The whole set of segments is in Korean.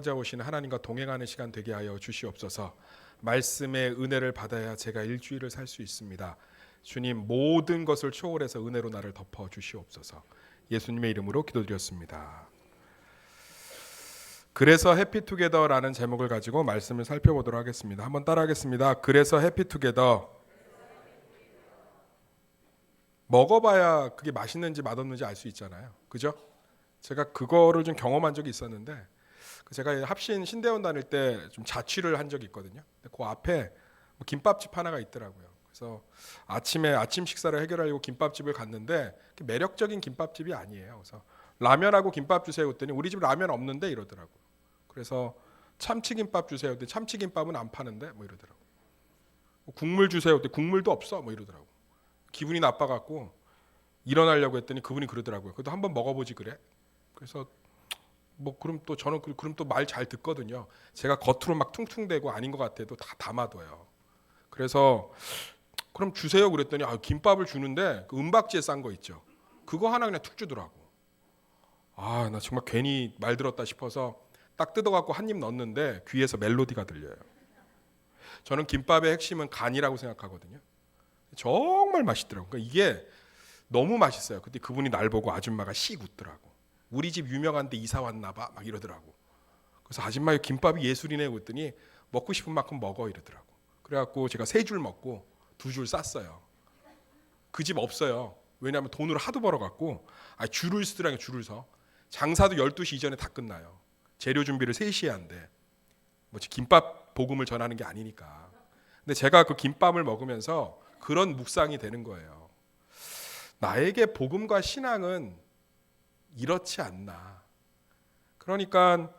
찾아오시는 하나님과 동행하는 시간 되게 하여 주시옵소서. 말씀의 은혜를 받아야 제가 일주일을 살 수 있습니다. 주님, 모든 것을 초월해서 은혜로 나를 덮어 주시옵소서. 예수님의 이름으로 기도드렸습니다. 그래서 해피투게더라는 제목을 가지고 말씀을 살펴보도록 하겠습니다. 한번 따라하겠습니다. 그래서 해피투게더. 먹어봐야 그게 맛있는지 맛없는지 알 수 있잖아요. 그죠? 제가 그거를 좀 경험한 적이 있었는데, 제가 합신 신대원 다닐 때 좀 자취를 한 적이 있거든요. 근데 그 앞에 김밥집 하나가 있더라고요. 그래서 아침에 아침 식사를 해결하려고 김밥집을 갔는데 매력적인 김밥집이 아니에요. 그래서 라면하고 김밥 주세요 했더니 우리 집 라면 없는데 이러더라고요. 그래서 참치김밥 주세요 했더니 참치김밥은 안 파는데 뭐 이러더라고요. 국물 주세요 했더니 국물도 없어 뭐 이러더라고요. 기분이 나빠갖고 일어나려고 했더니 그분이 그러더라고요. 그래도 한번 먹어보지 그래. 그래서 뭐 그럼 또 저는 그럼 또 말 잘 듣거든요. 제가 겉으로 막 퉁퉁대고 아닌 것 같아도 다 담아둬요. 그래서 그럼 주세요 그랬더니 김밥을 주는데 그 은박지에 싼 거 있죠. 그거 하나 그냥 툭 주더라고. 나 정말 괜히 말 들었다 싶어서 딱 뜯어갖고 한 입 넣었는데 귀에서 멜로디가 들려요. 저는 김밥의 핵심은 간이라고 생각하거든요. 정말 맛있더라고요. 그러니까 이게 너무 맛있어요. 그때 그분이 날 보고 아줌마가 씩 웃더라고. 우리 집 유명한 데 이사 왔나 봐 막 이러더라고. 그래서 아줌마 김밥이 예술이네 그랬더니 먹고 싶은 만큼 먹어 이러더라고. 그래갖고 제가 3줄 먹고 2줄 쌌어요. 그 집 없어요. 왜냐하면 돈을 하도 벌어갖고 줄을 서더라고요. 줄을 서. 장사도 12시 이전에 다 끝나요. 재료 준비를 3시에 한대. 뭐 김밥 복음을 전하는 게 아니니까. 근데 제가 그 김밥을 먹으면서 그런 묵상이 되는 거예요. 나에게 복음과 신앙은 이렇지 않나. 그러니까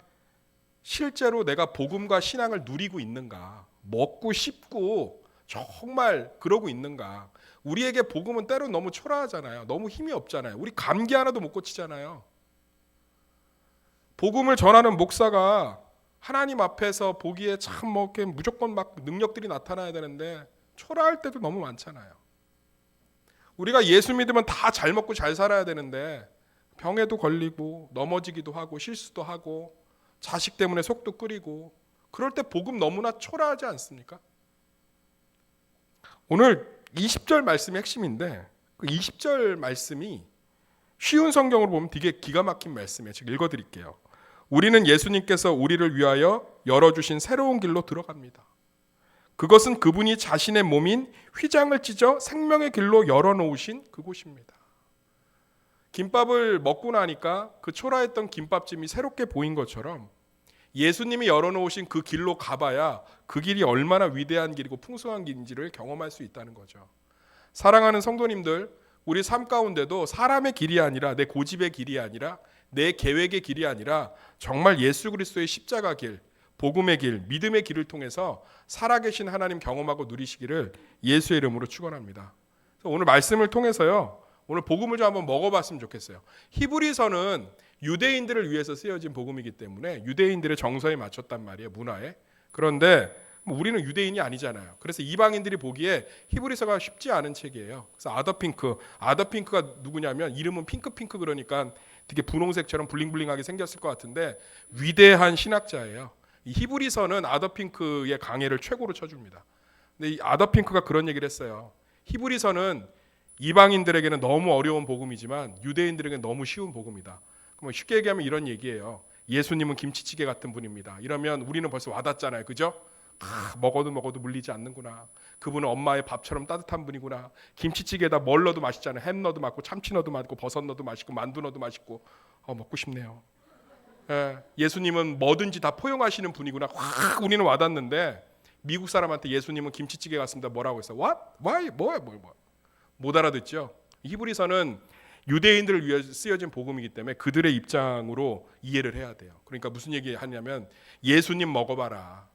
실제로 내가 복음과 신앙을 누리고 있는가, 먹고 싶고 정말 그러고 있는가. 우리에게 복음은 때로는 너무 초라하잖아요. 너무 힘이 없잖아요. 우리 감기 하나도 못 고치잖아요. 복음을 전하는 목사가 하나님 앞에서 보기에 참 이렇게 무조건 막 능력들이 나타나야 되는데 초라할 때도 너무 많잖아요. 우리가 예수 믿으면 다 잘 먹고 잘 살아야 되는데 병에도 걸리고 넘어지기도 하고 실수도 하고 자식 때문에 속도 끓이고 그럴 때 복음 너무나 초라하지 않습니까? 오늘 20절 말씀이 핵심인데 그 20절 말씀이 쉬운 성경으로 보면 되게 기가 막힌 말씀이에요. 제가 읽어드릴게요. 우리는 예수님께서 우리를 위하여 열어주신 새로운 길로 들어갑니다. 그것은 그분이 자신의 몸인 휘장을 찢어 생명의 길로 열어놓으신 그곳입니다. 김밥을 먹고 나니까 그 초라했던 김밥집이 새롭게 보인 것처럼 예수님이 열어놓으신 그 길로 가봐야 그 길이 얼마나 위대한 길이고 풍성한 길인지를 경험할 수 있다는 거죠. 사랑하는 성도님들, 우리 삶 가운데도 사람의 길이 아니라 내 고집의 길이 아니라 내 계획의 길이 아니라 정말 예수 그리스도의 십자가 길, 복음의 길, 믿음의 길을 통해서 살아계신 하나님 경험하고 누리시기를 예수의 이름으로 축원합니다. 오늘 말씀을 통해서요. 오늘 복음을 좀 한번 먹어봤으면 좋겠어요. 히브리서는 유대인들을 위해서 쓰여진 복음이기 때문에 유대인들의 정서에 맞췄단 말이에요. 문화에. 그런데 우리는 유대인이 아니잖아요. 그래서 이방인들이 보기에 히브리서가 쉽지 않은 책이에요. 그래서 아더핑크가 누구냐면 이름은 핑크핑크 그러니까 되게 분홍색처럼 블링블링하게 생겼을 것 같은데 위대한 신학자예요. 이 히브리서는 아더핑크의 강해를 최고로 쳐줍니다. 근데 이 아더핑크가 그런 얘기를 했어요. 히브리서는 이방인들에게는 너무 어려운 복음이지만 유대인들에게는 너무 쉬운 복음이다. 그럼 쉽게 얘기하면 이런 얘기예요. 예수님은 김치찌개 같은 분입니다. 이러면 우리는 벌써 와닿잖아요. 그죠? 먹어도 물리지 않는구나. 그분은 엄마의 밥처럼 따뜻한 분이구나. 김치찌개에다 뭘 넣어도 맛있잖아요. 햄 넣어도 맛있고 참치 넣어도 맛있고 버섯 넣어도 맛있고 만두 넣어도 맛있고 먹고 싶네요. 예수님은 뭐든지 다 포용하시는 분이구나. 확 우리는 와닿는데 미국 사람한테 예수님은 김치찌개 같습니다. 뭐라고 했어? What? Why? 뭐야? 못 알아듣죠. 히브리서는 유대인들을 위해 쓰여진 복음이기 때문에 그들의 입장으로 이해를 해야 돼요. 그러니까 무슨 얘기 하냐면 예수님 먹어봐라.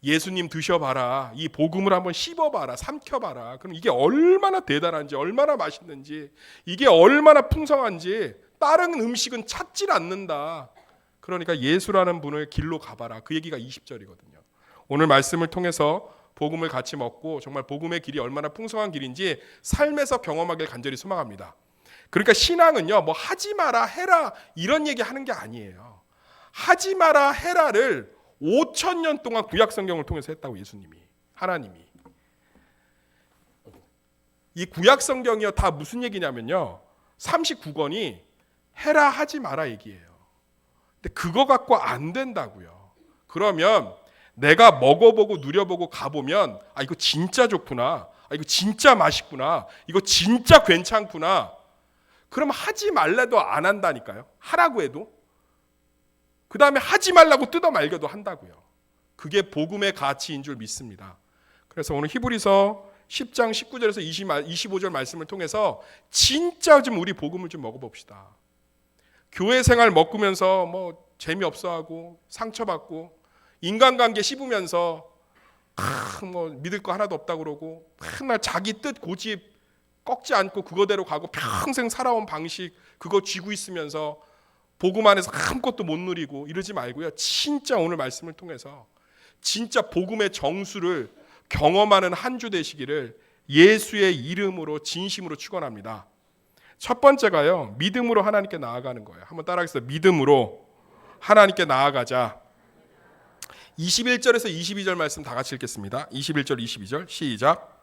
예수님 드셔봐라. 이 복음을 한번 씹어봐라. 삼켜봐라. 그럼 이게 얼마나 대단한지 얼마나 맛있는지 이게 얼마나 풍성한지 다른 음식은 찾질 않는다. 그러니까 예수라는 분을 길로 가봐라. 그 얘기가 20절이거든요. 오늘 말씀을 통해서 복음을 같이 먹고 정말 복음의 길이 얼마나 풍성한 길인지 삶에서 경험하길 간절히 소망합니다. 그러니까 신앙은요, 뭐 하지 마라, 해라 이런 얘기 하는 게 아니에요. 하지 마라 해라를 5,000년 동안 구약 성경을 통해서 했다고 예수님이, 하나님이. 이 구약 성경이요 다 무슨 얘기냐면요, 39권이 해라 하지 마라 얘기예요. 근데 그거 갖고 안 된다고요. 그러면 내가 먹어보고 누려보고 가보면 아 이거 진짜 좋구나, 아 이거 진짜 맛있구나, 이거 진짜 괜찮구나. 그럼 하지 말래도 안 한다니까요. 하라고 해도. 그 다음에 하지 말라고 뜯어 말겨도 한다고요. 그게 복음의 가치인 줄 믿습니다. 그래서 오늘 히브리서 10장 19절에서 25절 말씀을 통해서 진짜 좀 우리 복음을 좀 먹어봅시다. 교회 생활 먹으면서 뭐 재미없어하고 상처받고 인간관계 씹으면서 뭐 믿을 거 하나도 없다 그러고 맨날 자기 뜻 고집 꺾지 않고 그거대로 가고 평생 살아온 방식 그거 쥐고 있으면서 복음 안에서 아무것도 못 누리고 이러지 말고요. 진짜 오늘 말씀을 통해서 진짜 복음의 정수를 경험하는 한 주 되시기를 예수의 이름으로 진심으로 축원합니다. 첫 번째가요, 믿음으로 하나님께 나아가는 거예요. 한번 따라하겠습니다. 믿음으로 하나님께 나아가자. 21절에서 22절 말씀 다 같이 읽겠습니다. 21절 22절 시작.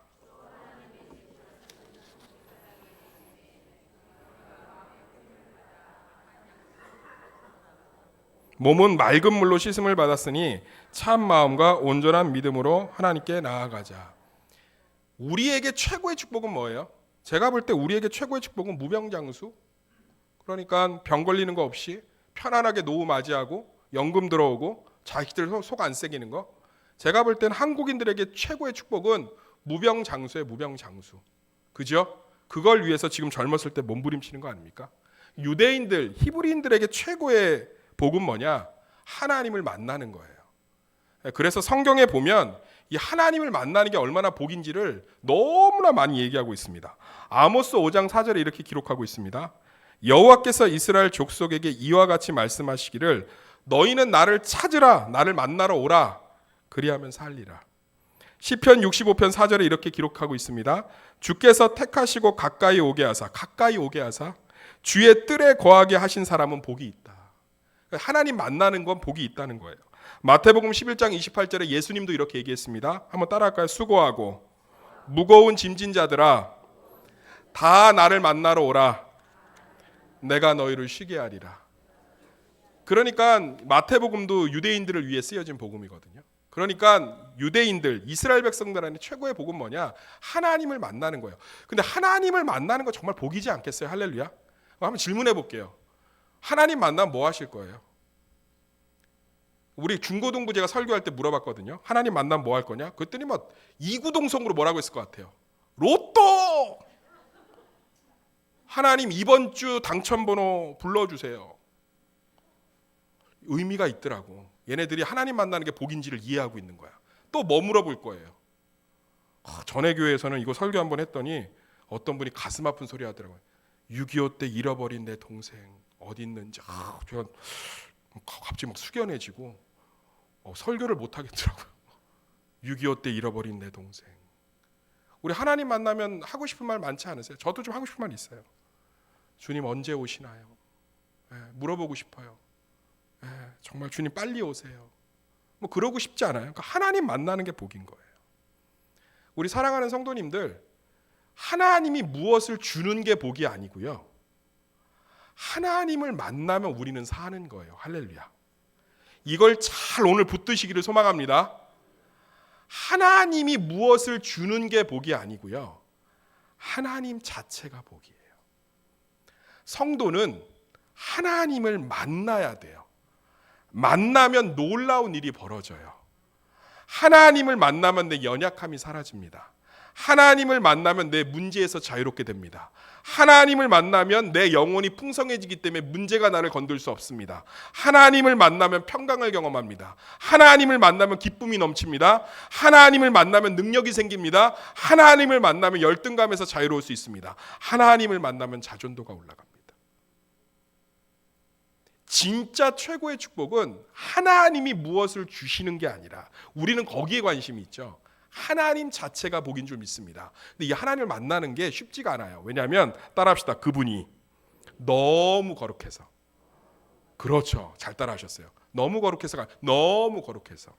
몸은 맑은 물로 씻음을 받았으니 참 마음과 온전한 믿음으로 하나님께 나아가자. 우리에게 최고의 축복은 뭐예요? 제가 볼 때 우리에게 최고의 축복은 무병장수. 그러니까 병 걸리는 거 없이 편안하게 노후 맞이하고 연금 들어오고 자식들 속 안 새기는 거. 제가 볼 때는 한국인들에게 최고의 축복은 무병장수예요. 무병장수. 그죠? 그걸 위해서 지금 젊었을 때 몸부림치는 거 아닙니까? 유대인들, 히브리인들에게 최고의 복은 뭐냐? 하나님을 만나는 거예요. 그래서 성경에 보면 이 하나님을 만나는 게 얼마나 복인지를 너무나 많이 얘기하고 있습니다. 아모스 5장 4절에 이렇게 기록하고 있습니다. 여호와께서 이스라엘 족속에게 이와 같이 말씀하시기를 너희는 나를 찾으라, 나를 만나러 오라, 그리하면 살리라. 시편 65편 4절에 이렇게 기록하고 있습니다. 주께서 택하시고 가까이 오게 하사 주의 뜰에 거하게 하신 사람은 복이 있다. 하나님 만나는 건 복이 있다는 거예요. 마태복음 11장 28절에 예수님도 이렇게 얘기했습니다. 한번 따라할까요? 수고하고 무거운 짐진 자들아 다 나를 만나러 오라, 내가 너희를 쉬게 하리라. 그러니까 마태복음도 유대인들을 위해 쓰여진 복음이거든요. 그러니까 유대인들, 이스라엘 백성들한테 최고의 복은 뭐냐? 하나님을 만나는 거예요. 근데 하나님을 만나는 거 정말 복이지 않겠어요? 할렐루야. 한번 질문해 볼게요. 하나님 만나면 뭐 하실 거예요? 우리 중고등부 제가 설교할 때 물어봤거든요. 하나님 만나면 뭐 할 거냐? 그랬더니 막 이구동성으로 뭐라고 했을 것 같아요? 로또! 하나님 이번 주 당첨번호 불러주세요. 의미가 있더라고. 얘네들이 하나님 만나는 게 복인지를 이해하고 있는 거야. 또 뭐 물어볼 거예요? 전에 교회에서는 이거 설교 한번 했더니 어떤 분이 가슴 아픈 소리 하더라고요. 6.25 때 잃어버린 내 동생 어디 있는지 제가 갑자기 막 숙연해지고 설교를 못 하겠더라고요. 6.25 때 잃어버린 내 동생. 우리 하나님 만나면 하고 싶은 말 많지 않으세요? 저도 좀 하고 싶은 말 있어요. 주님 언제 오시나요? 물어보고 싶어요. 정말 주님 빨리 오세요. 뭐 그러고 싶지 않아요. 그러니까 하나님 만나는 게 복인 거예요. 우리 사랑하는 성도님들, 하나님이 무엇을 주는 게 복이 아니고요. 하나님을 만나면 우리는 사는 거예요. 할렐루야. 이걸 잘 오늘 붙드시기를 소망합니다. 하나님이 무엇을 주는 게 복이 아니고요. 하나님 자체가 복이에요. 성도는 하나님을 만나야 돼요. 만나면 놀라운 일이 벌어져요. 하나님을 만나면 내 연약함이 사라집니다. 하나님을 만나면 내 문제에서 자유롭게 됩니다. 하나님을 만나면 내 영혼이 풍성해지기 때문에 문제가 나를 건들 수 없습니다. 하나님을 만나면 평강을 경험합니다. 하나님을 만나면 기쁨이 넘칩니다. 하나님을 만나면 능력이 생깁니다. 하나님을 만나면 열등감에서 자유로울 수 있습니다. 하나님을 만나면 자존도가 올라갑니다. 진짜 최고의 축복은 하나님이 무엇을 주시는 게 아니라 우리는 거기에 관심이 있죠. 하나님 자체가 복인 줄 믿습니다. 근데 이 하나님을 만나는 게 쉽지가 않아요. 왜냐하면 따라합시다. 그분이 너무 거룩해서. 그렇죠. 잘 따라하셨어요. 너무 거룩해서가 너무 거룩해서.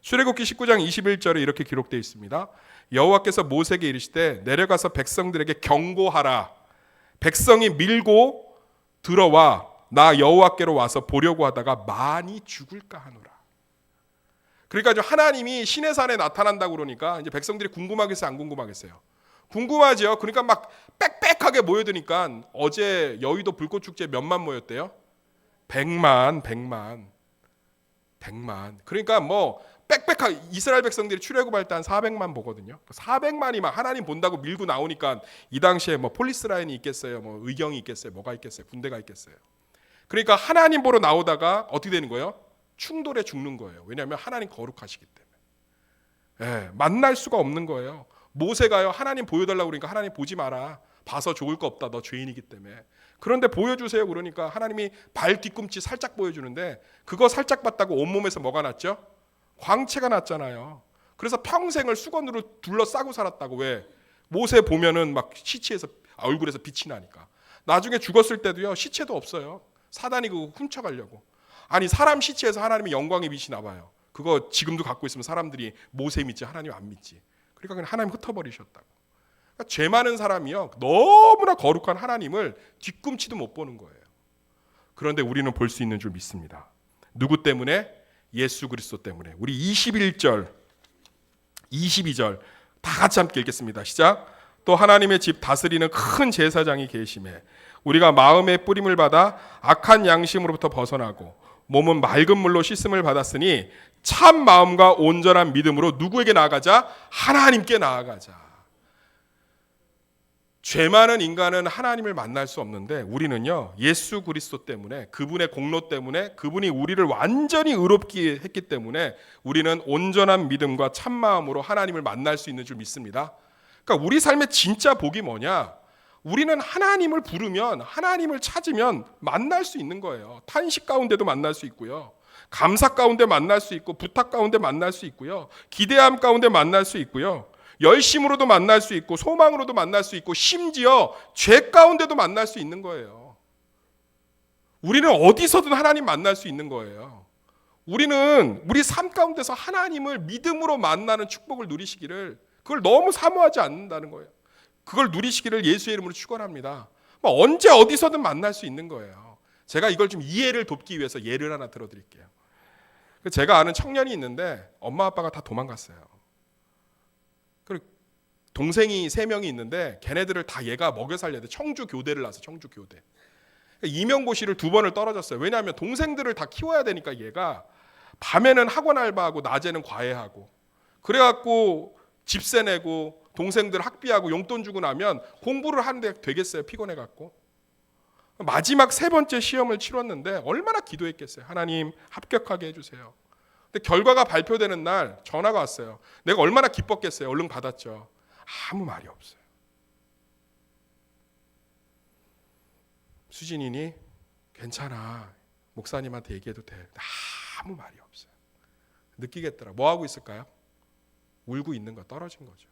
출애굽기 19장 21절에 이렇게 기록되어 있습니다. 여호와께서 모세에게 이르시되 내려가서 백성들에게 경고하라. 백성이 밀고 들어와 나 여호와께로 와서 보려고 하다가 많이 죽을까 하노라. 그러니까 하나님이 시내 산에 나타난다고 그러니까 이제 백성들이 궁금하겠어요, 안 궁금하겠어요? 궁금하죠. 그러니까 막 빽빽하게 모여드니까 어제 여의도 불꽃축제 몇만 모였대요? 100만. 그러니까 뭐 빽빽하게 이스라엘 백성들이 출애굽할 때 한 400만 보거든요. 400만이 막 하나님 본다고 밀고 나오니까 이 당시에 뭐 폴리스 라인이 있겠어요, 뭐 의경이 있겠어요, 뭐가 있겠어요, 군대가 있겠어요. 그러니까 하나님 보러 나오다가 어떻게 되는 거예요? 충돌에 죽는 거예요. 왜냐하면 하나님 거룩하시기 때문에. 만날 수가 없는 거예요. 모세가요, 하나님 보여달라고 그러니까 하나님 보지 마라. 봐서 좋을 거 없다. 너 죄인이기 때문에. 그런데 보여주세요. 그러니까 하나님이 발 뒤꿈치 살짝 보여주는데 그거 살짝 봤다고 온몸에서 뭐가 났죠? 광채가 났잖아요. 그래서 평생을 수건으로 둘러싸고 살았다고. 왜? 모세 보면은 막 시체에서 얼굴에서 빛이 나니까. 나중에 죽었을 때도요, 시체도 없어요. 사단이 그거 훔쳐가려고. 아니 사람 시체에서 하나님의 영광의 빛이 나봐요. 그거 지금도 갖고 있으면 사람들이 모세 믿지 하나님 안 믿지. 그러니까 그냥 하나님 흩어버리셨다고. 그러니까 죄 많은 사람이요, 너무나 거룩한 하나님을 뒤꿈치도 못 보는 거예요. 그런데 우리는 볼 수 있는 줄 믿습니다. 누구 때문에? 예수 그리스도 때문에. 우리 21절 22절 다 같이 함께 읽겠습니다. 시작. 또 하나님의 집 다스리는 큰 제사장이 계심에 우리가 마음의 뿌림을 받아 악한 양심으로부터 벗어나고 몸은 맑은 물로 씻음을 받았으니 참 마음과 온전한 믿음으로 누구에게 나아가자? 하나님께 나아가자. 죄 많은 인간은 하나님을 만날 수 없는데 우리는요, 예수 그리스도 때문에, 그분의 공로 때문에, 그분이 우리를 완전히 의롭게 했기 때문에 우리는 온전한 믿음과 참 마음으로 하나님을 만날 수 있는 줄 믿습니다. 그러니까 우리 삶의 진짜 복이 뭐냐? 우리는 하나님을 부르면, 하나님을 찾으면 만날 수 있는 거예요. 탄식 가운데도 만날 수 있고요, 감사 가운데 만날 수 있고, 부탁 가운데 만날 수 있고요, 기대함 가운데 만날 수 있고요, 열심으로도 만날 수 있고, 소망으로도 만날 수 있고, 심지어 죄 가운데도 만날 수 있는 거예요. 우리는 어디서든 하나님 만날 수 있는 거예요. 우리는 우리 삶 가운데서 하나님을 믿음으로 만나는 축복을 누리시기를, 그걸 너무 사모하지 않는다는 거예요. 그걸 누리시기를 예수의 이름으로 축원합니다. 언제 어디서든 만날 수 있는 거예요. 제가 이걸 좀 이해를 돕기 위해서 예를 하나 들어드릴게요. 제가 아는 청년이 있는데 엄마 아빠가 다 도망갔어요. 그리고 동생이 3명이 있는데 걔네들을 다 얘가 먹여 살려야 돼. 청주 교대를 나서 청주 교대. 임용고시를 2번을 떨어졌어요. 왜냐하면 동생들을 다 키워야 되니까 얘가 밤에는 학원 알바하고 낮에는 과외하고, 그래갖고 집세 내고 동생들 학비하고 용돈 주고 나면 공부를 하는데 되겠어요? 피곤해갖고. 마지막 3번째 시험을 치렀는데 얼마나 기도했겠어요? 하나님 합격하게 해주세요. 근데 결과가 발표되는 날 전화가 왔어요. 내가 얼마나 기뻤겠어요? 얼른 받았죠. 아무 말이 없어요. 수진이니? 괜찮아. 목사님한테 얘기해도 돼. 아무 말이 없어요. 느끼겠더라. 뭐 하고 있을까요? 울고 있는 거, 떨어진 거죠.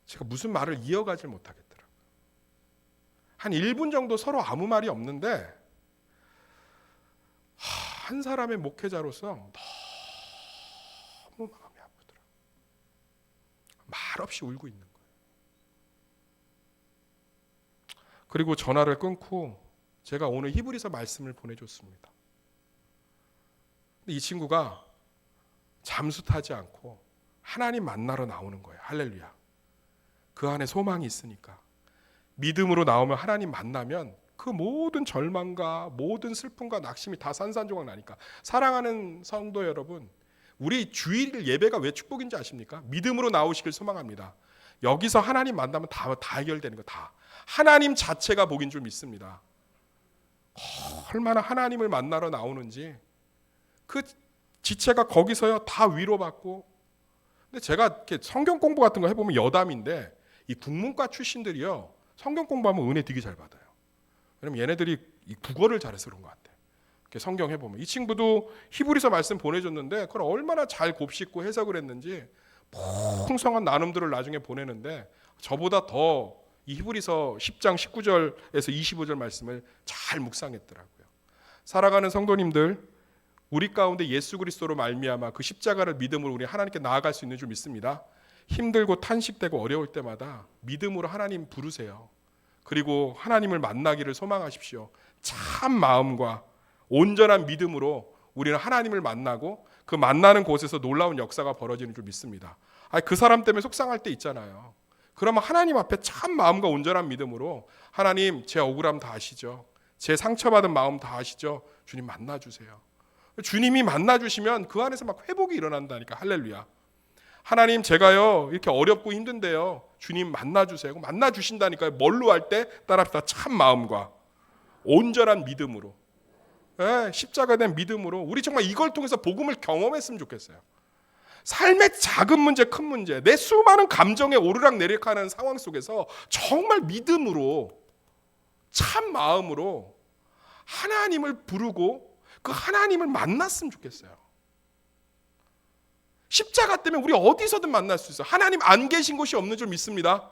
제가 무슨 말을 이어가질 못하겠더라고요. 한 1분 정도 서로 아무 말이 없는데 한 사람의 목회자로서 너무 마음이 아프더라고요. 말없이 울고 있는 거예요. 그리고 전화를 끊고 제가 오늘 히브리서 말씀을 보내줬습니다. 근데 이 친구가 잠수 타지 않고 하나님 만나러 나오는 거예요. 할렐루야. 그 안에 소망이 있으니까. 믿음으로 나오면 하나님 만나면 그 모든 절망과 모든 슬픔과 낙심이 다 산산조각 나니까. 사랑하는 성도 여러분, 우리 주일 예배가 왜 축복인지 아십니까? 믿음으로 나오시길 소망합니다. 여기서 하나님 만나면 다 해결되는 거 다. 하나님 자체가 복인 줄 믿습니다. 얼마나 하나님을 만나러 나오는지 그 지체가 거기서요 다 위로받고. 근데 제가 이렇게 성경 공부 같은 거 해보면 여담인데 이 국문과 출신들이요 성경 공부하면 은혜 되게 잘 받아요. 왜냐면 얘네들이 이 국어를 잘해서 그런 것 같아요. 이렇게 성경 해보면 이 친구도 히브리서 말씀 보내줬는데 그걸 얼마나 잘 곱씹고 해석을 했는지 풍성한 나눔들을 나중에 보내는데 저보다 더 이 히브리서 10장 19절에서 25절 말씀을 잘 묵상했더라고요. 살아가는 성도님들, 우리 가운데 예수 그리스도로 말미암아 그 십자가를 믿음으로 우리 하나님께 나아갈 수 있는 줄 믿습니다. 힘들고 탄식되고 어려울 때마다 믿음으로 하나님 부르세요. 그리고 하나님을 만나기를 소망하십시오. 참 마음과 온전한 믿음으로 우리는 하나님을 만나고 그 만나는 곳에서 놀라운 역사가 벌어지는 줄 믿습니다. 그 사람 때문에 속상할 때 있잖아요. 그러면 하나님 앞에 참 마음과 온전한 믿음으로 하나님, 제 억울함 다 아시죠? 제 상처받은 마음 다 아시죠? 주님 만나주세요. 주님이 만나주시면 그 안에서 막 회복이 일어난다니까. 할렐루야. 하나님, 제가요 이렇게 어렵고 힘든데요, 주님 만나주세요. 만나주신다니까요. 뭘로 할 때? 따라합시다. 참 마음과 온전한 믿음으로, 십자가에 대한 믿음으로. 우리 정말 이걸 통해서 복음을 경험했으면 좋겠어요. 삶의 작은 문제, 큰 문제, 내 수많은 감정에 오르락내리락하는 상황 속에서 정말 믿음으로, 참 마음으로 하나님을 부르고 그 하나님을 만났으면 좋겠어요. 십자가 때문에 우리 어디서든 만날 수 있어요. 하나님 안 계신 곳이 없는 줄 믿습니다.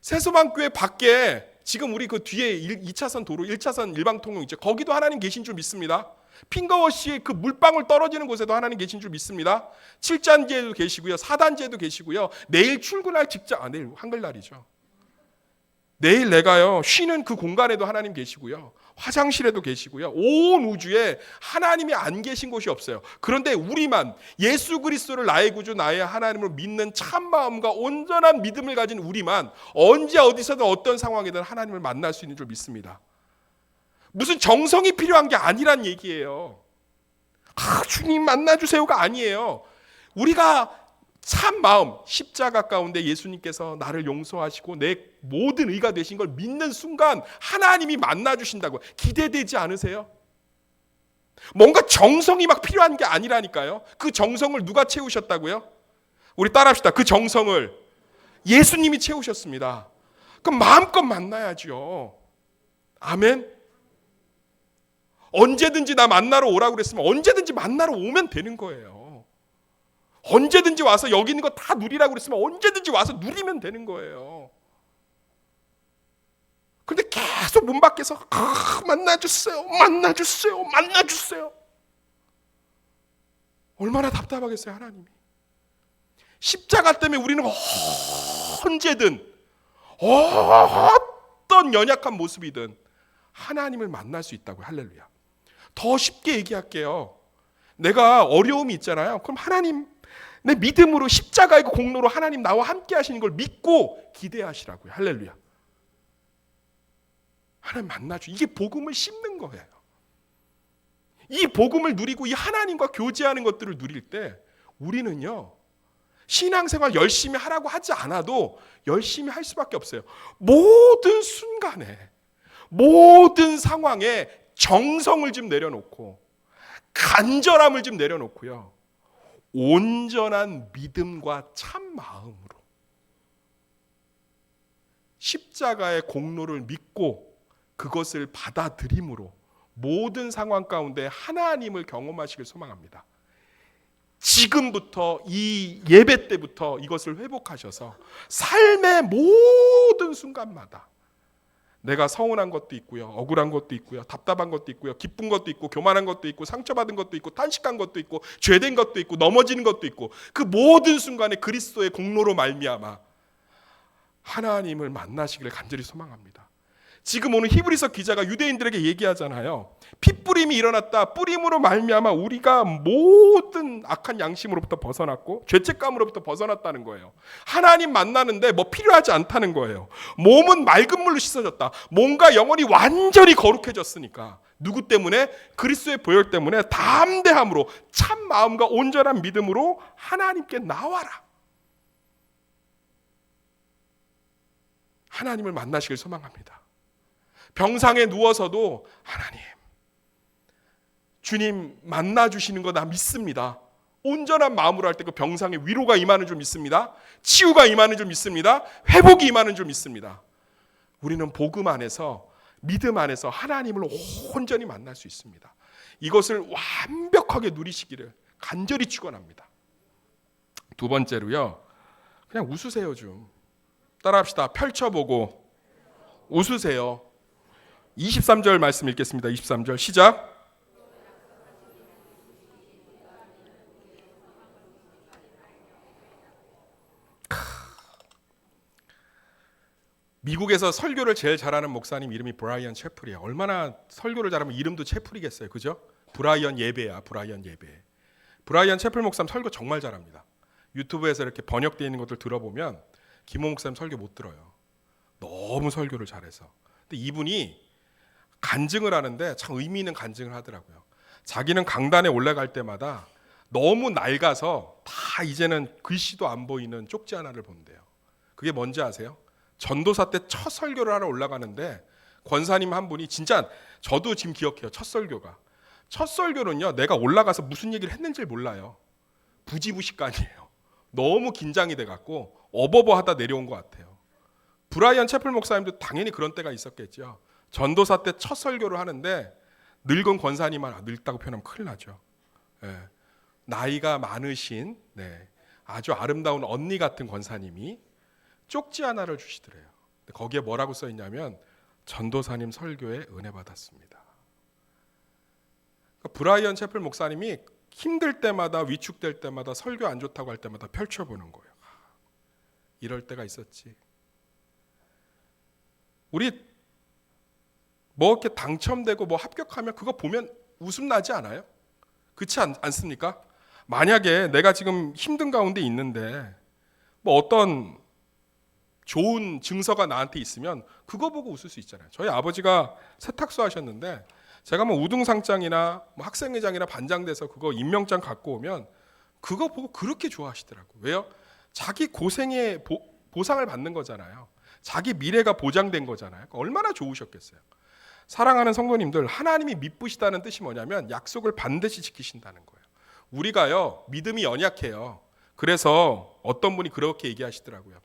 세소방교회 밖에 지금 우리 그 뒤에 2차선 도로, 1차선 일방통로 있죠. 거기도 하나님 계신 줄 믿습니다. 핑거워시 그 물방울 떨어지는 곳에도 하나님 계신 줄 믿습니다. 7단지에도 계시고요, 4단지에도 계시고요. 내일 출근할 직장, 내일 한글날이죠. 내일 내가요 쉬는 그 공간에도 하나님 계시고요, 화장실에도 계시고요. 온 우주에 하나님이 안 계신 곳이 없어요. 그런데 우리만 예수 그리스도를 나의 구주, 나의 하나님을 믿는 참 마음과 온전한 믿음을 가진 우리만 언제 어디서든 어떤 상황이든 하나님을 만날 수 있는 줄 믿습니다. 무슨 정성이 필요한 게 아니란 얘기예요. 주님 만나주세요가 아니에요. 우리가 참 마음, 십자가 가운데 예수님께서 나를 용서하시고 내 모든 의가 되신 걸 믿는 순간 하나님이 만나주신다고 기대되지 않으세요? 뭔가 정성이 막 필요한 게 아니라니까요. 그 정성을 누가 채우셨다고요? 우리 따라합시다. 그 정성을 예수님이 채우셨습니다. 그럼 마음껏 만나야죠. 아멘. 언제든지 나 만나러 오라고 그랬으면 언제든지 만나러 오면 되는 거예요. 언제든지 와서 여기 있는 거 다 누리라고 그랬으면 언제든지 와서 누리면 되는 거예요. 그런데 계속 문 밖에서 만나주세요, 만나주세요, 만나주세요. 얼마나 답답하겠어요, 하나님이. 십자가 때문에 우리는 언제든 어떤 연약한 모습이든 하나님을 만날 수 있다고요. 할렐루야. 더 쉽게 얘기할게요. 내가 어려움이 있잖아요. 그럼 하나님, 내 믿음으로 십자가의 공로로 하나님 나와 함께 하시는 걸 믿고 기대하시라고요. 할렐루야. 하나님 만나주. 이게 복음을 씹는 거예요. 이 복음을 누리고 이 하나님과 교제하는 것들을 누릴 때 우리는요, 신앙생활 열심히 하라고 하지 않아도 열심히 할 수밖에 없어요. 모든 순간에, 모든 상황에 정성을 좀 내려놓고 간절함을 좀 내려놓고요, 온전한 믿음과 참 마음으로 십자가의 공로를 믿고 그것을 받아들임으로 모든 상황 가운데 하나님을 경험하시길 소망합니다. 지금부터, 이 예배 때부터 이것을 회복하셔서 삶의 모든 순간마다 내가 서운한 것도 있고요, 억울한 것도 있고요, 답답한 것도 있고요, 기쁜 것도 있고, 교만한 것도 있고, 상처받은 것도 있고, 탄식한 것도 있고, 죄된 것도 있고, 넘어지는 것도 있고, 그 모든 순간에 그리스도의 공로로 말미암아 하나님을 만나시기를 간절히 소망합니다. 지금 오늘 히브리서 기자가 유대인들에게 얘기하잖아요. 핏뿌림이 일어났다. 뿌림으로 말미암아 우리가 모든 악한 양심으로부터 벗어났고 죄책감으로부터 벗어났다는 거예요. 하나님 만나는데 뭐 필요하지 않다는 거예요. 몸은 맑은 물로 씻어졌다. 몸과 영혼이 완전히 거룩해졌으니까. 누구 때문에? 그리스도의 보혈 때문에 담대함으로 참 마음과 온전한 믿음으로 하나님께 나와라. 하나님을 만나시길 소망합니다. 병상에 누워서도 하나님, 주님 만나주시는 거 나 믿습니다. 온전한 마음으로 할 때 그 병상에 위로가 임하는 줄 믿습니다. 치유가 임하는 줄 믿습니다. 회복이 임하는 줄 믿습니다. 우리는 복음 안에서, 믿음 안에서 하나님을 온전히 만날 수 있습니다. 이것을 완벽하게 누리시기를 간절히 축원합니다. 두 번째로요, 그냥 웃으세요 좀. 따라합시다. 펼쳐보고 웃으세요. 23절 말씀 읽겠습니다. 23절 시작. 미국에서 설교를 제일 잘하는 목사님 이름이 브라이언 채플이에요. 얼마나 설교를 잘하면 이름도 채플이겠어요. 그죠? 브라이언 예배야. 브라이언 예배. 브라이언 채플 목사님 설교 정말 잘합니다. 유튜브에서 이렇게 번역되어 있는 것들 들어보면 김호 목사님 설교 못 들어요. 너무 설교를 잘해서. 근데 이분이 간증을 하는데 참 의미 있는 간증을 하더라고요. 자기는 강단에 올라갈 때마다 너무 낡아서 다 이제는 글씨도 안 보이는 쪽지 하나를 본대요. 그게 뭔지 아세요? 전도사 때 첫 설교를 하러 올라가는데 권사님 한 분이 진짜 저도 지금 기억해요. 첫 설교가. 첫 설교는요. 내가 올라가서 무슨 얘기를 했는지 몰라요. 부지부식간이에요. 너무 긴장이 돼갖고 어버버하다 내려온 것 같아요. 브라이언 채플 목사님도 당연히 그런 때가 있었겠죠. 전도사 때 첫 설교를 하는데 늙은 권사님만 늙다고 표현하면 큰일 나죠. 네. 나이가 많으신 아주 아름다운 언니 같은 권사님이 쪽지 하나를 주시더래요. 거기에 뭐라고 써 있냐면 전도사님 설교에 은혜 받았습니다. 그러니까 브라이언 채플 목사님이 힘들 때마다 위축될 때마다 설교 안 좋다고 할 때마다 펼쳐보는 거예요. 이럴 때가 있었지. 우리 뭐 이렇게 당첨되고 뭐 합격하면 그거 보면 웃음 나지 않아요? 그렇지 않습니까? 만약에 내가 지금 힘든 가운데 있는데 뭐 어떤 좋은 증서가 나한테 있으면 그거 보고 웃을 수 있잖아요. 저희 아버지가 세탁소 하셨는데 제가 뭐 우등상장이나 뭐 학생회장이나 반장 돼서 그거 임명장 갖고 오면 그거 보고 그렇게 좋아하시더라고요. 왜요? 자기 고생의 보상을 받는 거잖아요. 자기 미래가 보장된 거잖아요. 얼마나 좋으셨겠어요. 사랑하는 성도님들, 하나님이 미쁘시다는 뜻이 뭐냐면 약속을 반드시 지키신다는 거예요. 우리가요, 믿음이 연약해요. 그래서 어떤 분이 그렇게 얘기하시더라고요.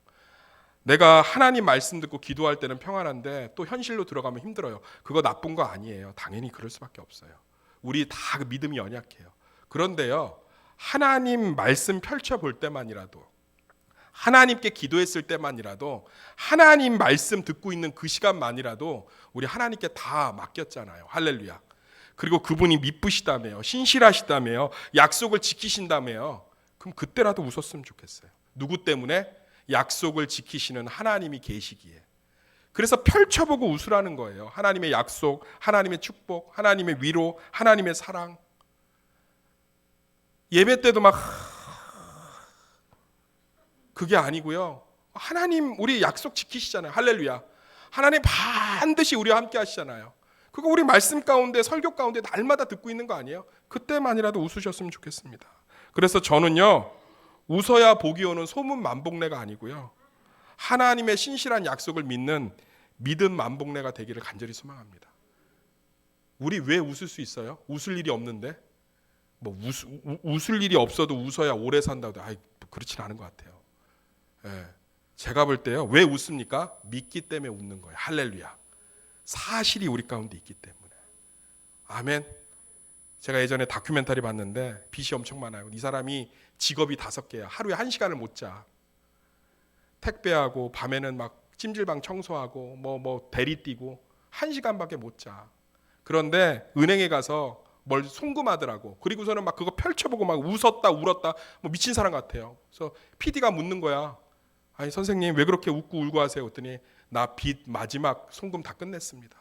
내가 하나님 말씀 듣고 기도할 때는 평안한데 또 현실로 들어가면 힘들어요. 그거 나쁜 거 아니에요. 당연히 그럴 수밖에 없어요. 우리 다 그 믿음이 연약해요. 그런데요, 하나님 말씀 펼쳐볼 때만이라도, 하나님께 기도했을 때만이라도, 하나님 말씀 듣고 있는 그 시간만이라도 우리 하나님께 다 맡겼잖아요. 할렐루야. 그리고 그분이 미쁘시다며요. 신실하시다며요. 약속을 지키신다며요. 그럼 그때라도 웃었으면 좋겠어요. 누구 때문에? 약속을 지키시는 하나님이 계시기에. 그래서 펼쳐보고 웃으라는 거예요. 하나님의 약속, 하나님의 축복, 하나님의 위로, 하나님의 사랑. 예배 때도 막 그게 아니고요. 하나님 우리 약속 지키시잖아요. 할렐루야. 하나님 반드시 우리와 함께 하시잖아요. 그거 우리 말씀 가운데 설교 가운데 날마다 듣고 있는 거 아니에요? 그때만이라도 웃으셨으면 좋겠습니다. 그래서 저는요, 웃어야 복이 오는 소문 만복내가 아니고요, 하나님의 신실한 약속을 믿는 믿음 만복내가 되기를 간절히 소망합니다. 우리 왜 웃을 수 있어요? 웃을 일이 없는데? 뭐 웃을 일이 없어도 웃어야 오래 산다고. 그렇진 않은 것 같아요. 예. 제가 볼 때요, 왜 웃습니까? 믿기 때문에 웃는 거예요. 할렐루야. 사실이 우리 가운데 있기 때문에. 아멘. 제가 예전에 다큐멘터리 봤는데 빚이 엄청 많아요. 이 사람이 직업이 5개야. 하루에 1시간을 못 자. 택배하고 밤에는 막 찜질방 청소하고 뭐 대리 뛰고 1시간밖에 못 자. 그런데 은행에 가서 뭘 송금하더라고. 그리고서는 막 그거 펼쳐보고 막 웃었다 울었다, 뭐 미친 사람 같아요. 그래서 PD가 묻는 거야. 아니 선생님 왜 그렇게 웃고 울고 하세요? 그랬더니 나 빚 마지막 송금 다 끝냈습니다.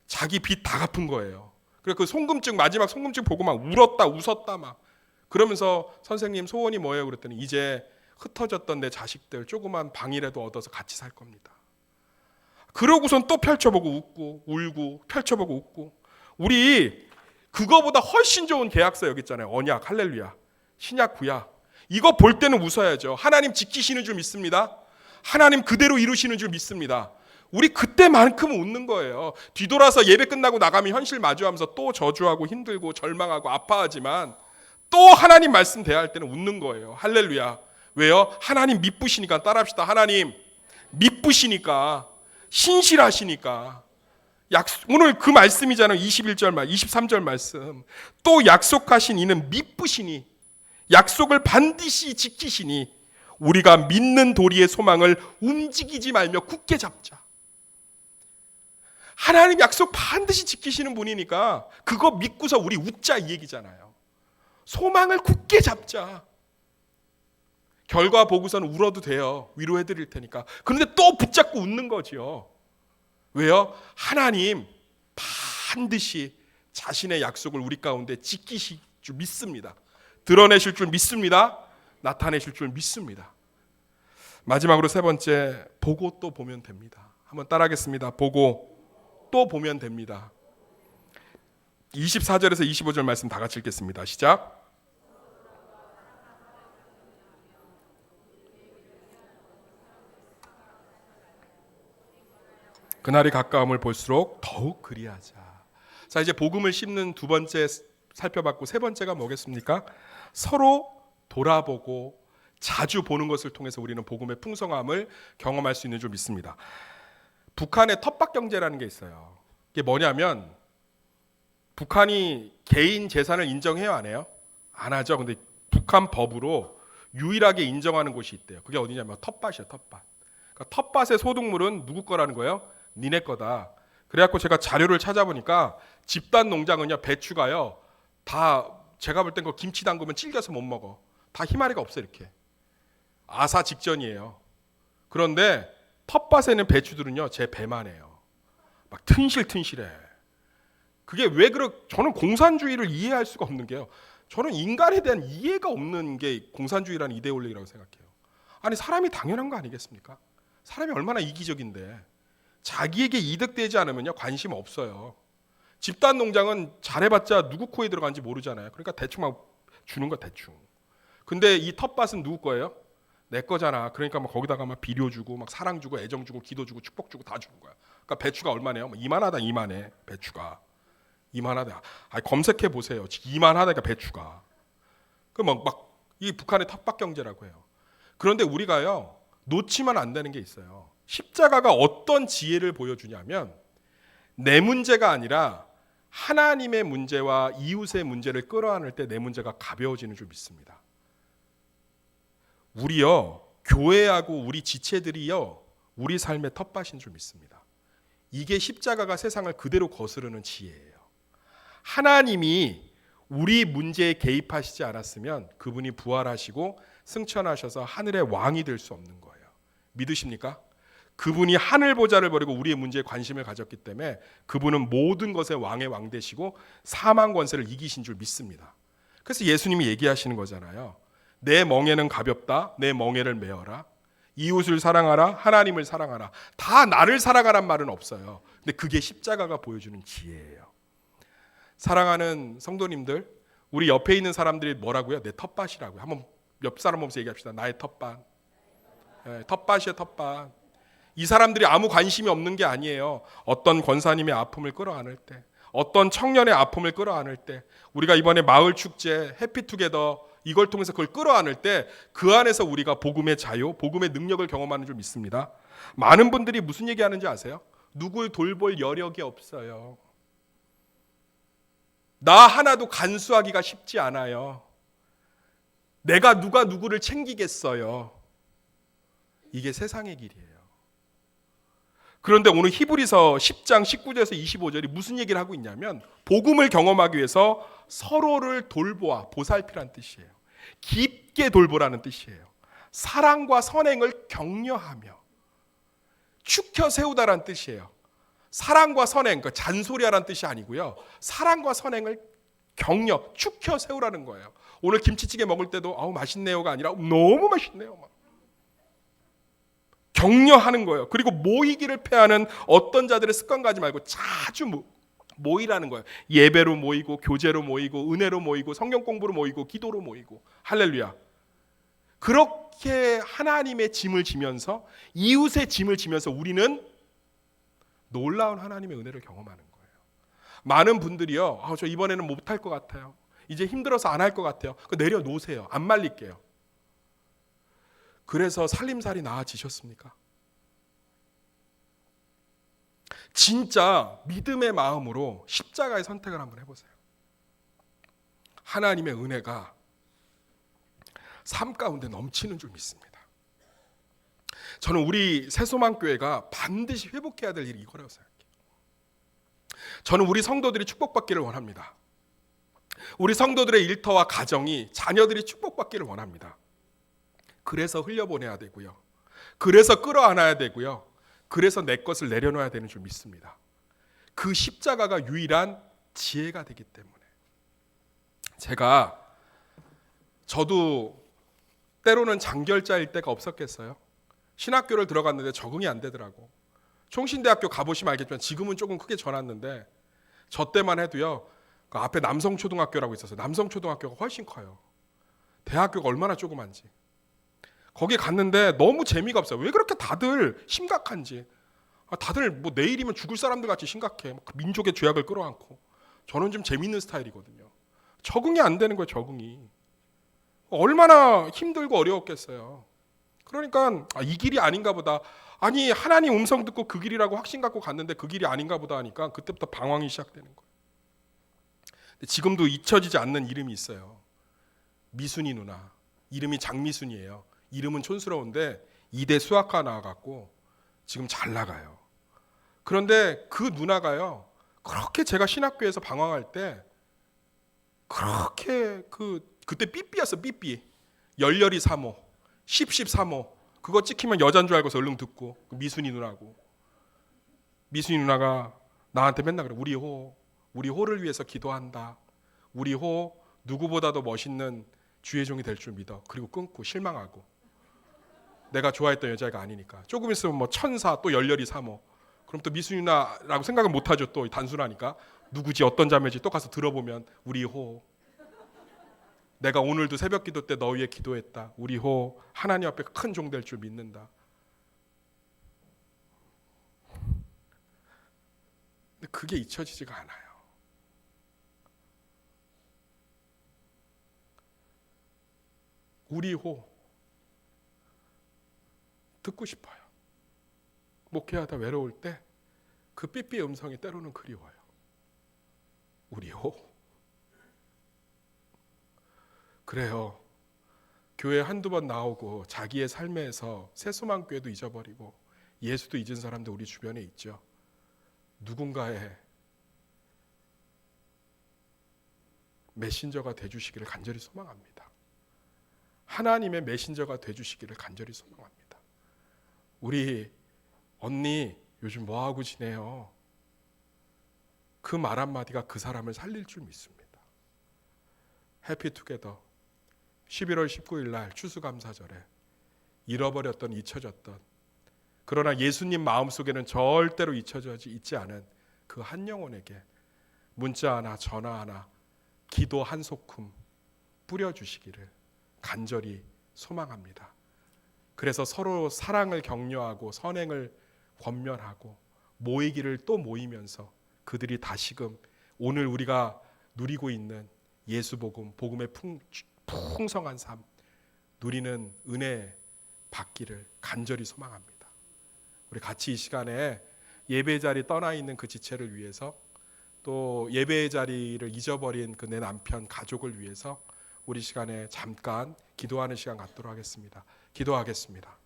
자기 빚 다 갚은 거예요. 그래서 그 송금증, 마지막 송금증 보고 막 울었다 웃었다 막 그러면서 선생님 소원이 뭐예요? 그랬더니 이제 흩어졌던 내 자식들 조그만 방이라도 얻어서 같이 살 겁니다. 그러고선 또 펼쳐보고 웃고 울고 펼쳐보고 웃고. 우리 그거보다 훨씬 좋은 계약서 여기 있잖아요. 언약, 할렐루야. 신약, 구약. 이거 볼 때는 웃어야죠. 하나님 지키시는 줄 믿습니다. 하나님 그대로 이루시는 줄 믿습니다. 우리 그때만큼은 웃는 거예요. 뒤돌아서 예배 끝나고 나가면 현실 마주하면서 또 저주하고 힘들고 절망하고 아파하지만 또 하나님 말씀 대할 때는 웃는 거예요. 할렐루야. 왜요? 하나님 미쁘시니까. 따라합시다. 하나님 미쁘시니까, 신실하시니까. 오늘 그 말씀이잖아요. 21절 말, 23절 말씀. 또 약속하신 이는 미쁘시니, 약속을 반드시 지키시니, 우리가 믿는 도리의 소망을 움직이지 말며 굳게 잡자. 하나님 약속 반드시 지키시는 분이니까 그거 믿고서 우리 웃자 이 얘기잖아요. 소망을 굳게 잡자. 결과 보고서는 울어도 돼요. 위로해 드릴 테니까. 그런데 또 붙잡고 웃는 거지요. 왜요? 하나님 반드시 자신의 약속을 우리 가운데 지키실 줄 믿습니다. 드러내실 줄 믿습니다. 나타내실 줄 믿습니다. 마지막으로 세 번째, 보고 또 보면 됩니다. 한번 따라하겠습니다. 보고 또 보면 됩니다. 24절에서 25절 말씀 다 같이 읽겠습니다. 시작. 그날이 가까움을 볼수록 더욱 그리하자. 자, 이제 복음을 씹는 두 번째 살펴봤고, 세 번째가 뭐겠습니까? 서로 돌아보고 자주 보는 것을 통해서 우리는 복음의 풍성함을 경험할 수 있는 줄 믿습니다. 북한의 텃밭 경제라는 게 있어요. 이게 뭐냐면 북한이 개인 재산을 인정해요, 안 해요? 안 하죠. 근데 북한 법으로 유일하게 인정하는 곳이 있대요. 그게 어디냐면 텃밭이에요, 텃밭. 그러니까 텃밭의 소득물은 누구 거라는 거예요? 니네 거다. 그래갖고 제가 자료를 찾아보니까 집단 농장은요, 배추가요, 다 제가 볼 땐 그 김치 담그면 질겨서 못 먹어. 다 희마리가 없어 이렇게. 아사 직전이에요. 그런데 텃밭에 있는 배추들은요, 제 배만 해요. 막 튼실튼실해. 그게 왜 저는 공산주의를 이해할 수가 없는 게요. 저는 인간에 대한 이해가 없는 게 공산주의라는 이데올로기라고 생각해요. 아니, 사람이 당연한 거 아니겠습니까? 사람이 얼마나 이기적인데 자기에게 이득되지 않으면요, 관심 없어요. 집단 농장은 잘해봤자 누구 코에 들어간지 모르잖아요. 그러니까 대충 막 주는 거 대충. 근데 이 텃밭은 누구 거예요? 내 거잖아. 그러니까 막 거기다가 막 비료 주고 막 사랑 주고 애정 주고 기도 주고 축복 주고 다 주는 거야. 그러니까 배추가 얼마네요? 뭐 이만하다, 이만해. 배추가 이만하다. 검색해 보세요. 이만하다니까 배추가. 그 막 이 북한의 텃밭 경제라고 해요. 그런데 우리가요, 놓치면 안 되는 게 있어요. 십자가가 어떤 지혜를 보여주냐면 내 문제가 아니라 하나님의 문제와 이웃의 문제를 끌어안을 때 내 문제가 가벼워지는 줄 믿습니다. 우리요, 교회하고 우리 지체들이요, 우리 삶의 텃밭인 줄 믿습니다. 이게 십자가가 세상을 그대로 거스르는 지혜예요. 하나님이 우리 문제에 개입하시지 않았으면 그분이 부활하시고 승천하셔서 하늘의 왕이 될 수 없는 거예요. 믿으십니까? 그분이 하늘 보좌를 버리고 우리의 문제에 관심을 가졌기 때문에 그분은 모든 것의 왕의 왕 되시고 사망 권세를 이기신 줄 믿습니다. 그래서 예수님이 얘기하시는 거잖아요. 내 멍에는 가볍다. 내 멍에를 메어라. 이웃을 사랑하라. 하나님을 사랑하라. 다 나를 사랑하란 말은 없어요. 근데 그게 십자가가 보여주는 지혜예요. 사랑하는 성도님들, 우리 옆에 있는 사람들이 뭐라고요? 내 텃밭이라고요. 한번 옆 사람 보면서 얘기합시다. 나의 텃밭. 네, 텃밭이에요, 텃밭. 이 사람들이 아무 관심이 없는 게 아니에요. 어떤 권사님의 아픔을 끌어안을 때, 어떤 청년의 아픔을 끌어안을 때, 우리가 이번에 마을 축제, 해피투게더 이걸 통해서 그걸 끌어안을 때 그 안에서 우리가 복음의 자유, 복음의 능력을 경험하는 줄 믿습니다. 많은 분들이 무슨 얘기하는지 아세요? 누굴 돌볼 여력이 없어요. 나 하나도 간수하기가 쉽지 않아요. 내가 누가 누구를 챙기겠어요. 이게 세상의 길이에요. 그런데 오늘 히브리서 10장 19절에서 25절이 무슨 얘기를 하고 있냐면 복음을 경험하기 위해서 서로를 돌보아, 보살피라는 뜻이에요. 깊게 돌보라는 뜻이에요. 사랑과 선행을 격려하며 축혀 세우다라는 뜻이에요. 사랑과 선행, 그 잔소리하라는 뜻이 아니고요. 사랑과 선행을 격려, 축혀 세우라는 거예요. 오늘 김치찌개 먹을 때도 아우 맛있네요가 아니라 너무 맛있네요. 막. 격려하는 거예요. 그리고 모이기를 패하는 어떤 자들의 습관 가지 말고 자주 모이라는 거예요. 예배로 모이고 교제로 모이고 은혜로 모이고 성경 공부로 모이고 기도로 모이고 할렐루야. 그렇게 하나님의 짐을 지면서 이웃의 짐을 지면서 우리는 놀라운 하나님의 은혜를 경험하는 거예요. 많은 분들이요, 저 이번에는 못할 것 같아요. 이제 힘들어서 안 할 것 같아요. 내려놓으세요. 안 말릴게요. 그래서 살림살이 나아지셨습니까? 진짜 믿음의 마음으로 십자가의 선택을 한번 해보세요. 하나님의 은혜가 삶 가운데 넘치는 줄 믿습니다. 저는 우리 새소망교회가 반드시 회복해야 될 일이 이거라고 생각해요. 저는 우리 성도들이 축복받기를 원합니다. 우리 성도들의 일터와 가정이, 자녀들이 축복받기를 원합니다. 그래서 흘려보내야 되고요. 그래서 끌어안아야 되고요. 그래서 내 것을 내려놓아야 되는 줄 믿습니다. 그 십자가가 유일한 지혜가 되기 때문에. 저도 때로는 장결자일 때가 없었겠어요. 신학교를 들어갔는데 적응이 안 되더라고. 총신대학교 가보시면 알겠지만 지금은 조금 크게 전왔는데 저 때만 해도요. 그 앞에 남성초등학교라고 있었어요. 남성초등학교가 훨씬 커요. 대학교가 얼마나 조그만지. 거기 갔는데 너무 재미가 없어요. 왜 그렇게 다들 심각한지. 다들 뭐 내일이면 죽을 사람들 같이 심각해. 민족의 죄악을 끌어안고. 저는 좀 재밌는 스타일이거든요. 적응이 안 되는 거예요. 적응이. 얼마나 힘들고 어려웠겠어요. 그러니까 이 길이 아닌가 보다. 아니 하나님 음성 듣고 그 길이라고 확신 갖고 갔는데 그 길이 아닌가 보다 하니까 그때부터 방황이 시작되는 거예요. 근데 지금도 잊혀지지 않는 이름이 있어요. 미순이 누나. 이름이 장미순이에요. 이름은 촌스러운데 2대 수학과 나와갖고 지금 잘 나가요. 그런데 그 누나가요. 그렇게 제가 신학교에서 방황할 때 그렇게 그때 삐삐였어. 삐삐. 열렬히 3호. 10-13호. 그거 찍히면 여잔 줄 알고서 얼른 듣고. 미순이 누나고. 미순이 누나가 나한테 맨날 그래. 우리 호를 위해서 기도한다. 우리 호 누구보다도 멋있는 주의 종이 될 줄 믿어. 그리고 끊고 실망하고. 내가 좋아했던 여자가 아니니까. 조금 있으면 뭐 천사 또 열렬히 3호. 그럼 또 미순이 누나라고 생각은 못하죠. 또 단순하니까. 누구지 어떤 자매지 또 가서 들어보면 우리 호. 내가 오늘도 새벽 기도 때 너 위해 기도했다. 우리 호 하나님 앞에 큰 종 될 줄 믿는다. 근데 그게 잊혀지지가 않아요. 우리 호 듣고 싶어요. 목회하다 외로울 때 그 삐삐 음성이 때로는 그리워요. 우리 호. 그래요. 교회 한두 번 나오고 자기의 삶에서 새소망교회도 잊어버리고 예수도 잊은 사람도 우리 주변에 있죠. 누군가의 메신저가 돼주시기를 간절히 소망합니다. 하나님의 메신저가 돼주시기를 간절히 소망합니다. 우리 언니 요즘 뭐하고 지내요? 그 말 한마디가 그 사람을 살릴 줄 믿습니다. 해피투게더 11월 19일 날 추수감사절에 잃어버렸던 잊혀졌던 그러나 예수님 마음속에는 절대로 잊혀지지 있지 않은 그 한 영혼에게 문자 하나 전화 하나 기도 한 소큼 뿌려주시기를 간절히 소망합니다. 그래서 서로 사랑을 격려하고 선행을 권면하고 모이기를 또 모이면서 그들이 다시금 오늘 우리가 누리고 있는 예수복음, 복음의 풍성한 삶 누리는 은혜 받기를 간절히 소망합니다. 우리 같이 이 시간에 예배 자리 떠나 있는 그 지체를 위해서 또 예배의 자리를 잊어버린 그 내 남편 가족을 위해서 우리 시간에 잠깐 기도하는 시간 갖도록 하겠습니다. 기도하겠습니다.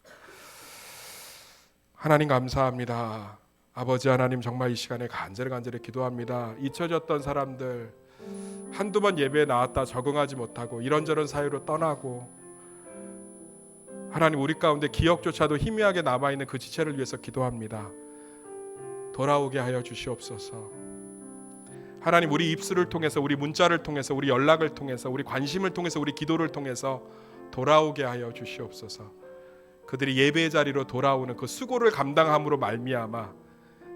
하나님 감사합니다. 아버지 하나님 정말 이 시간에 간절히 기도합니다. 잊혀졌던 사람들 한두 번 예배에 나왔다 적응하지 못하고 이런저런 사유로 떠나고 하나님 우리 가운데 기억조차도 희미하게 남아있는 그 지체를 위해서 기도합니다. 돌아오게 하여 주시옵소서. 하나님 우리 입술을 통해서 우리 문자를 통해서 우리 연락을 통해서 우리 관심을 통해서 우리 기도를 통해서 돌아오게 하여 주시옵소서. 그들이 예배의 자리로 돌아오는 그 수고를 감당함으로 말미암아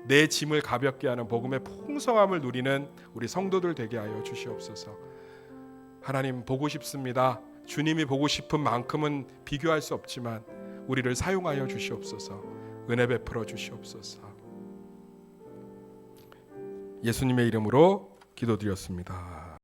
내 짐을 가볍게 하는 복음의 풍성함을 누리는 우리 성도들 되게 하여 주시옵소서. 하나님 보고 싶습니다. 주님이 보고 싶은 만큼은 비교할 수 없지만 우리를 사용하여 주시옵소서. 은혜 베풀어 주시옵소서. 예수님의 이름으로 기도드렸습니다.